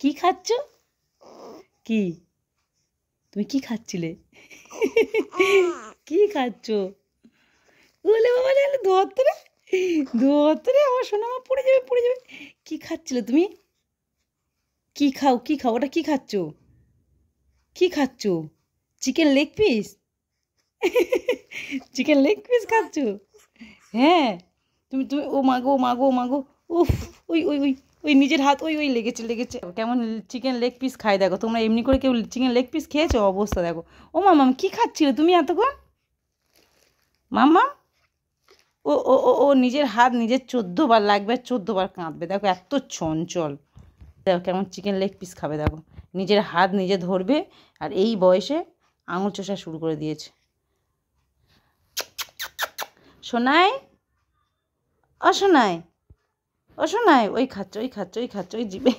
কি খাচ্ছ? কি তুমি কি খাচ্ছিলে? কি খাচ্ছ? বলে বাবা ধরতে রে, ধরতে রে, আমার সোনা মা পড়ে যাবে, পড়ে যাবে। কি খাচ্ছিলে তুমি? কি খাও, কি খাও? ওটা কি খাচ্ছ? কি খাচ্ছ? Chicken leg piece? Chicken leg piece খাচ্ছ? হ্যাঁ। তুমি তুমি ও মাগো, ও মাগো, ও মাগো। উফ, ওই ওই ওই ওই নিজের হাত, ওই ওই লেগেছে, লেগেছে। কেমন চিকেন লেগ পিস খায় দেখো। তোমরা এমনি করে কেউ চিকেন লেগ পিস খেয়েছো? অবস্থা দেখো। ও মামাম কি খাচ্ছিলে তুমি এতক্ষণ? মামা, ও ও ও ও নিজের হাত নিজের 14 বার লাগবে, 14 বার কাঁদবে। দেখো এত চঞ্চল। দেখো কেমন চিকেন লেগ পিস খাবে দেখো। নিজের হাত নিজে ধরবে, আর এই বয়সে আঙুল চষা শুরু করে দিয়েছে। সোনাই, অসোনাই, অসোনাই, ওই খাচ্ছে, ওই খাচ্ছে, ওই খাচ্ছে, ওই জিবে।